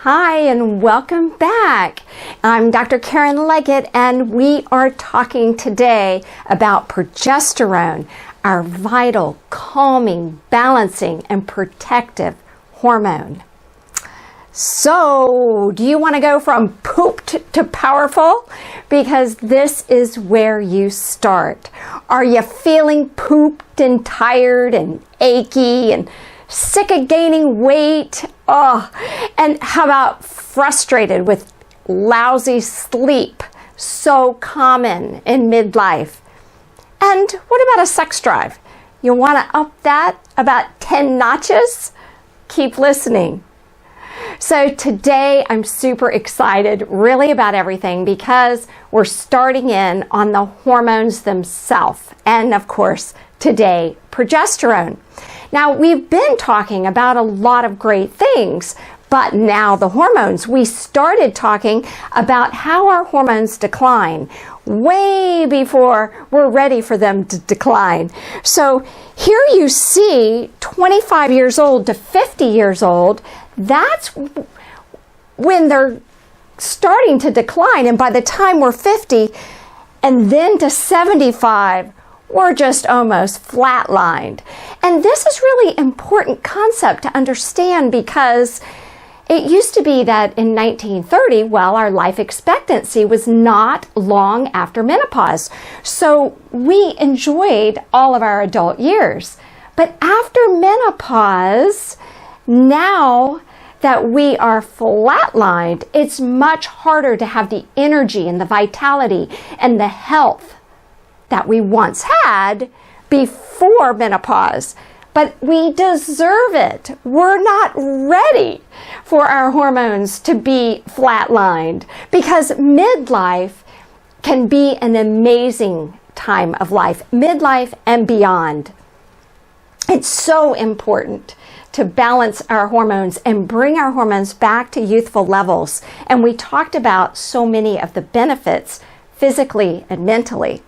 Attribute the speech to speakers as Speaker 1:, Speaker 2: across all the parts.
Speaker 1: Hi and welcome back. I'm Dr. Karen Leggett and we are talking today about progesterone, our vital, calming, balancing, and protective hormone. So, do you want to go from pooped to powerful? Because this is where you start. Are you feeling pooped and tired and achy and sick of gaining weight? Oh, and how about frustrated with lousy sleep? So common in midlife. And what about a sex drive? You want to up that about 10 notches? Keep listening. So today I'm super excited really about everything because we're starting in on the hormones themselves. And of course, today, progesterone. Now, we've been talking about a lot of great things, but now the hormones. We started talking about how our hormones decline way before we're ready for them to decline. So here you see 25 years old to 50 years old, that's when they're starting to decline. And by the time we're 50 and then to 75, we're just almost flatlined. And this is really important concept to understand because it used to be that in 1930, well, our life expectancy was not long after menopause. So we enjoyed all of our adult years. But after menopause, now that we are flatlined, it's much harder to have the energy and the vitality and the health that we once had before menopause. But we deserve it. We're not ready for our hormones to be flatlined because midlife can be an amazing time of life, midlife and beyond. It's so important to balance our hormones and bring our hormones back to youthful levels. And we talked about so many of the benefits physically and mentally.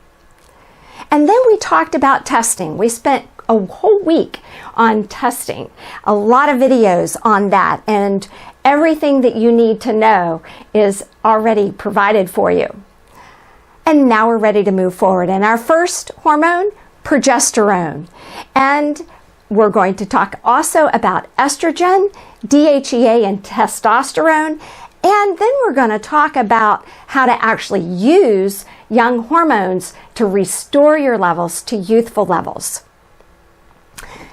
Speaker 1: And then we talked about testing. We spent a whole week on testing, a lot of videos on that, and everything that you need to know is already provided for you. And now we're ready to move forward. And our first hormone, progesterone. And we're going to talk also about estrogen, DHEA, and testosterone. And then we're going to talk about how to actually use young hormones to restore your levels to youthful levels.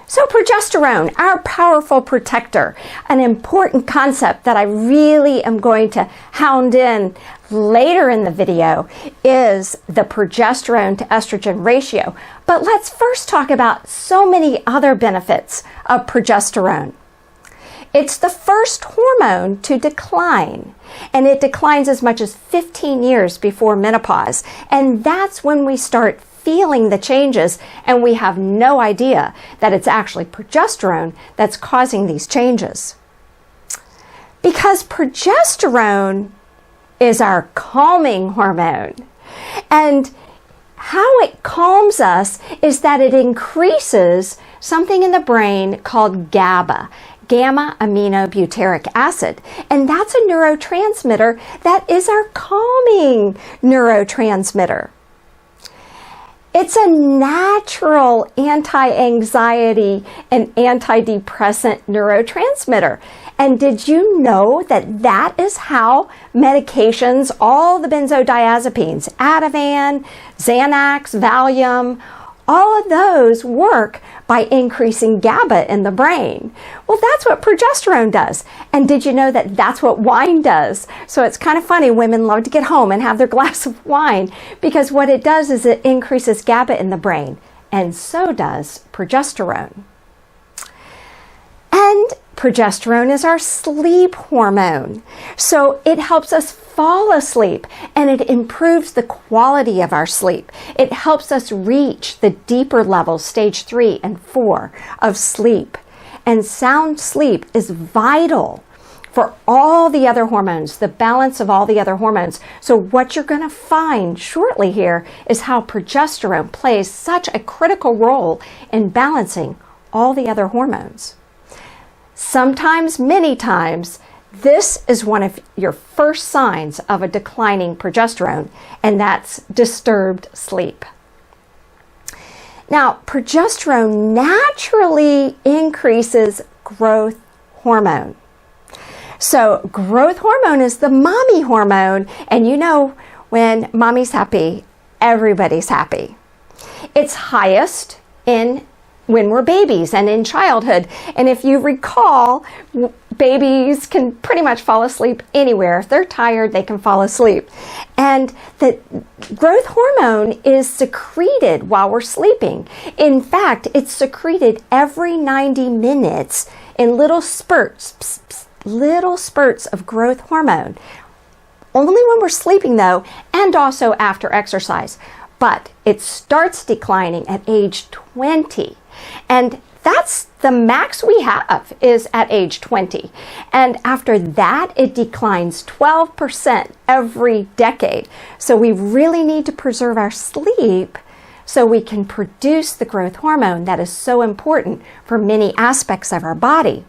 Speaker 1: So progesterone, our powerful protector, an important concept that I really am going to hound in later in the video is the progesterone to estrogen ratio. But let's first talk about so many other benefits of progesterone. It's the first hormone to decline, and it declines as much as 15 years before menopause. And that's when we start feeling the changes, and we have no idea that it's actually progesterone that's causing these changes. Because progesterone is our calming hormone. And how it calms us is that it increases something in the brain called GABA, gamma aminobutyric acid. And that's a neurotransmitter that is our calming neurotransmitter. It's a natural anti-anxiety and antidepressant neurotransmitter. And did you know that that is how medications, all the benzodiazepines, Ativan, Xanax, Valium, all of those work by increasing GABA in the brain. Well, that's what progesterone does. And did you know that that's what wine does? So it's kind of funny, women love to get home and have their glass of wine because what it does is it increases GABA in the brain. And so does progesterone. And progesterone is our sleep hormone. So it helps us fall asleep and it improves the quality of our sleep. It helps us reach the deeper levels, stage 3 and 4 of sleep. And sound sleep is vital for all the other hormones, the balance of all the other hormones. So what you're going to find shortly here is how progesterone plays such a critical role in balancing all the other hormones. Sometimes, many times, This is one of your first signs of a declining progesterone, and that's disturbed sleep. Now, progesterone naturally increases growth hormone. So growth hormone is the mommy hormone, and you know when mommy's happy, everybody's happy. It's highest when we're babies and in childhood. And if you recall, babies can pretty much fall asleep anywhere. If they're tired, they can fall asleep. And the growth hormone is secreted while we're sleeping. In fact, it's secreted every 90 minutes in little spurts, little spurts of growth hormone. Only when we're sleeping though, and also after exercise. But it starts declining at age 20. And that's the max we have is at age 20. And after that, it declines 12% every decade. So we really need to preserve our sleep so we can produce the growth hormone that is so important for many aspects of our body.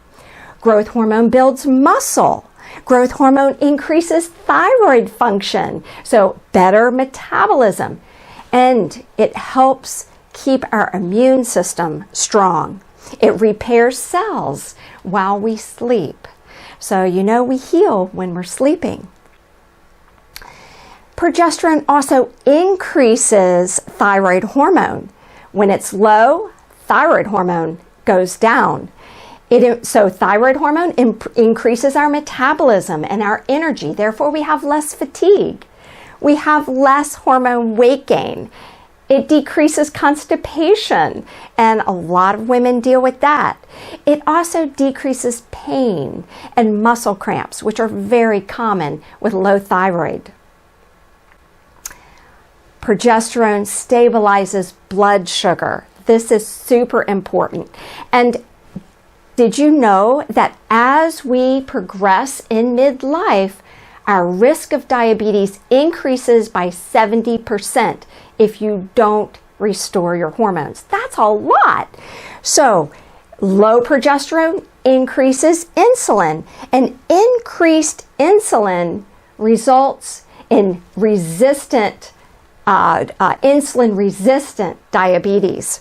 Speaker 1: Growth hormone builds muscle. Growth hormone increases thyroid function, so better metabolism. And it helps keep our immune system strong. It repairs cells while we sleep. So you know we heal when we're sleeping. Progesterone also increases thyroid hormone. When it's low, thyroid hormone goes down. So thyroid hormone increases our metabolism and our energy. Therefore, we have less fatigue. We have less hormone weight gain. It decreases constipation, and a lot of women deal with that. It also decreases pain and muscle cramps, which are very common with low thyroid. Progesterone stabilizes blood sugar. This is super important. And did you know that as we progress in midlife, our risk of diabetes increases by 70% if you don't restore your hormones? That's a lot. So low progesterone increases insulin, and increased insulin results in insulin-resistant diabetes.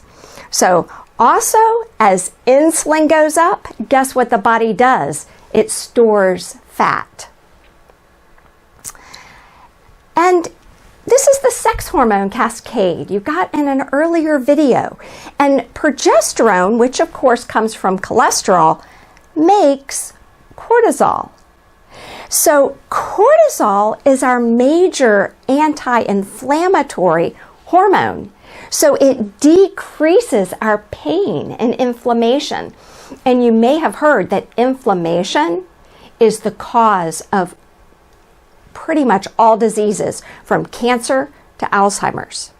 Speaker 1: So also, as insulin goes up, guess what the body does? It stores fat. And this is the sex hormone cascade you got in an earlier video. And progesterone, which of course comes from cholesterol, makes cortisol. So cortisol is our major anti-inflammatory hormone. So it decreases our pain and inflammation. And you may have heard that inflammation is the cause of pretty much all diseases, from cancer to Alzheimer's.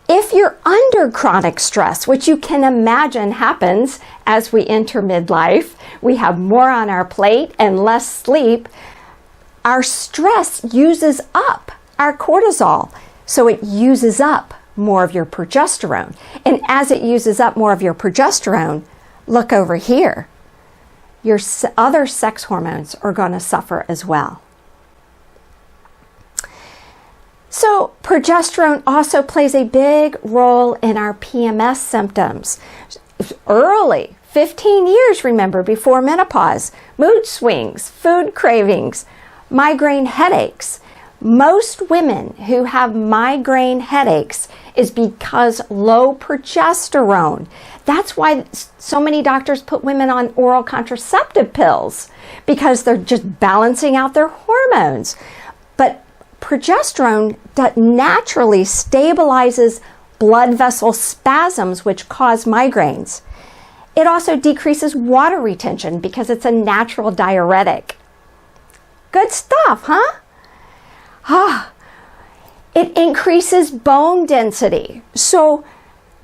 Speaker 1: If you're under chronic stress, which you can imagine happens as we enter midlife, we have more on our plate and less sleep, our stress uses up our cortisol. So it uses up more of your progesterone. And as it uses up more of your progesterone, look over here. Your other sex hormones are going to suffer as well. So progesterone also plays a big role in our PMS symptoms. Early, 15 years, remember, before menopause, mood swings, food cravings, migraine headaches. Most women who have migraine headaches is because low progesterone. That's why so many doctors put women on oral contraceptive pills, because they're just balancing out their hormones. But progesterone naturally stabilizes blood vessel spasms, which cause migraines. It also decreases water retention because it's a natural diuretic. Good stuff, huh? It increases bone density. So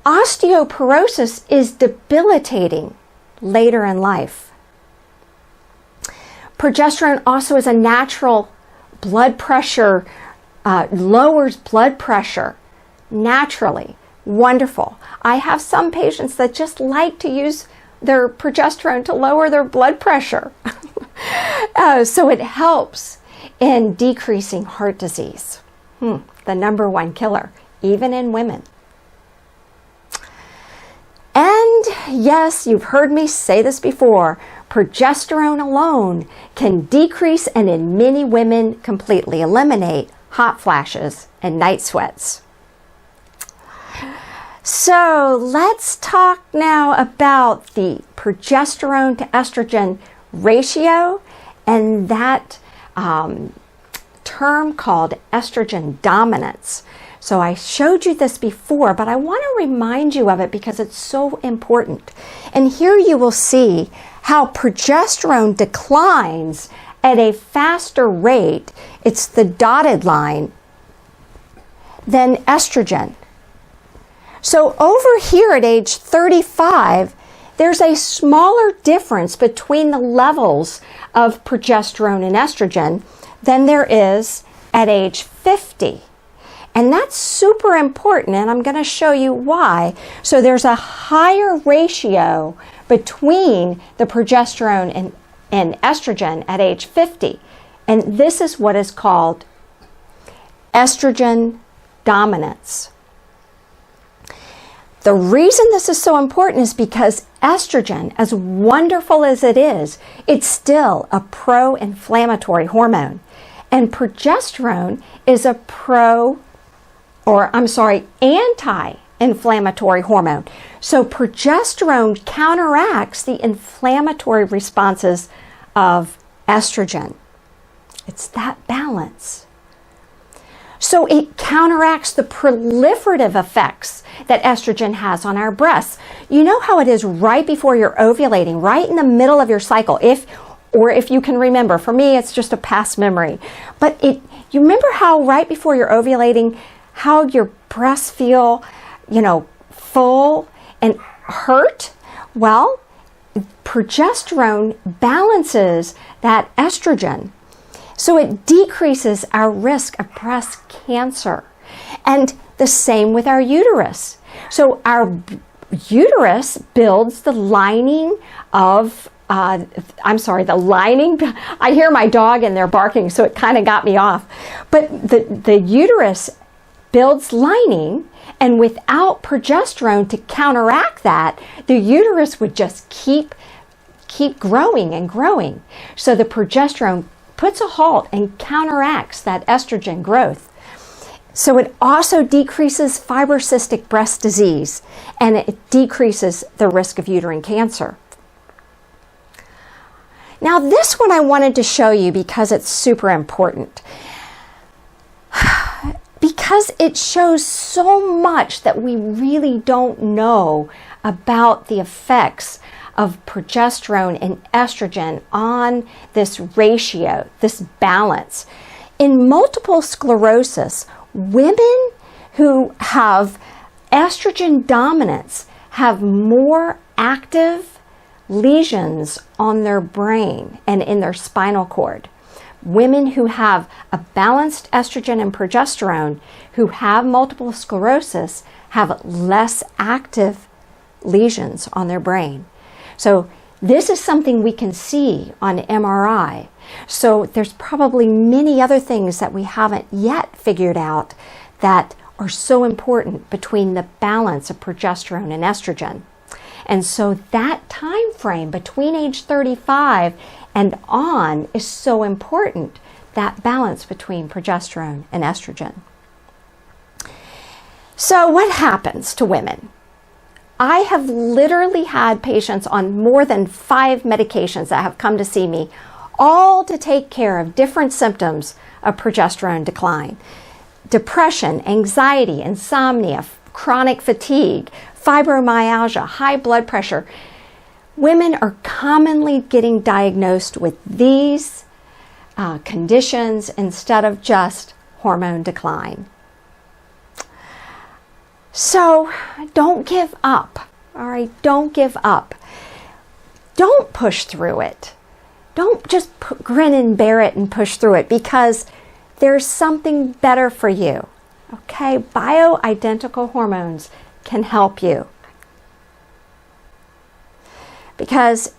Speaker 1: osteoporosis is debilitating later in life. Progesterone also is a natural blood pressure, lowers blood pressure naturally. Wonderful. I have some patients that just like to use their progesterone to lower their blood pressure. So it helps in decreasing heart disease, the #1 killer, even in women. And yes, you've heard me say this before, progesterone alone can decrease and in many women completely eliminate hot flashes and night sweats. So let's talk now about the progesterone to estrogen ratio and that term called estrogen dominance. So I showed you this before, but I want to remind you of it because it's so important. And here you will see how progesterone declines at a faster rate, it's the dotted line, than estrogen. So over here at age 35, there's a smaller difference between the levels of progesterone and estrogen than there is at age 50. And that's super important, and I'm going to show you why. So there's a higher ratio between the progesterone and estrogen at age 50. And this is what is called estrogen dominance. The reason this is so important is because estrogen, as wonderful as it is, it's still a pro-inflammatory hormone. And progesterone is a anti-inflammatory hormone. So progesterone counteracts the inflammatory responses of estrogen. It's that balance. So it counteracts the proliferative effects that estrogen has on our breasts. You know how it is right before you're ovulating, right in the middle of your cycle, if you can remember. For me, it's just a past memory. But you remember how right before you're ovulating, how your breasts feel, full and hurt? Well, progesterone balances that estrogen. So it decreases our risk of breast cancer. And the same with our uterus. So our uterus builds the lining of, the lining. I hear my dog in there barking, so it kind of got me off. But the uterus builds lining, and without progesterone to counteract that, the uterus would just keep growing and growing. So the progesterone puts a halt and counteracts that estrogen growth. So it also decreases fibrocystic breast disease, and it decreases the risk of uterine cancer. Now this one I wanted to show you because it's super important. Because it shows so much that we really don't know about the effects of progesterone and estrogen on this ratio, this balance. In multiple sclerosis, women who have estrogen dominance have more active lesions on their brain and in their spinal cord. Women who have a balanced estrogen and progesterone who have multiple sclerosis have less active lesions on their brain. So this is something we can see on MRI. So there's probably many other things that we haven't yet figured out that are so important between the balance of progesterone and estrogen. And so that time frame between age 35 and on is so important, that balance between progesterone and estrogen. So what happens to women? I have literally had patients on more than 5 medications that have come to see me, all to take care of different symptoms of progesterone decline. Depression, anxiety, insomnia, chronic fatigue, fibromyalgia, high blood pressure. Women are commonly getting diagnosed with these conditions instead of just hormone decline. So don't give up, all right? Don't give up. Don't push through it. Don't just grin and bear it and push through it, because there's something better for you, okay? Bioidentical hormones can help you. Because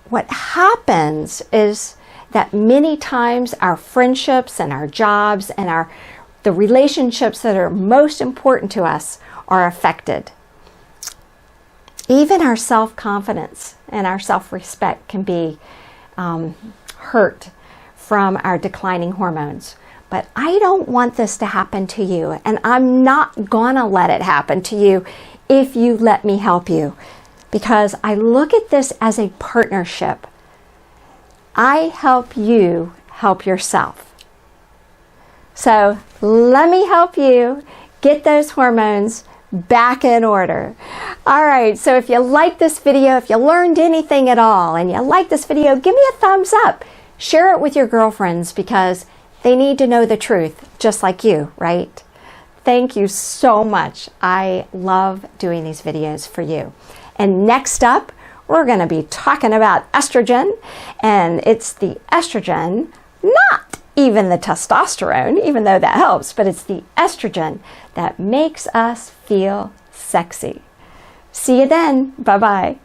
Speaker 1: what happens is that many times our friendships and our jobs and the relationships that are most important to us are affected. Even our self-confidence and our self-respect can be hurt from our declining hormones. But I don't want this to happen to you, and I'm not gonna let it happen to you if you let me help you, because I look at this as a partnership. I help you help yourself. So let me help you get those hormones back in order. All right, so if you like this video, if you learned anything at all and you like this video, give me a thumbs up. Share it with your girlfriends because they need to know the truth, just like you, right? Thank you so much. I love doing these videos for you. And next up, we're going to be talking about estrogen, and it's the estrogen, not even the testosterone, even though that helps, but it's the estrogen that makes us feel sexy. See you then. Bye-bye.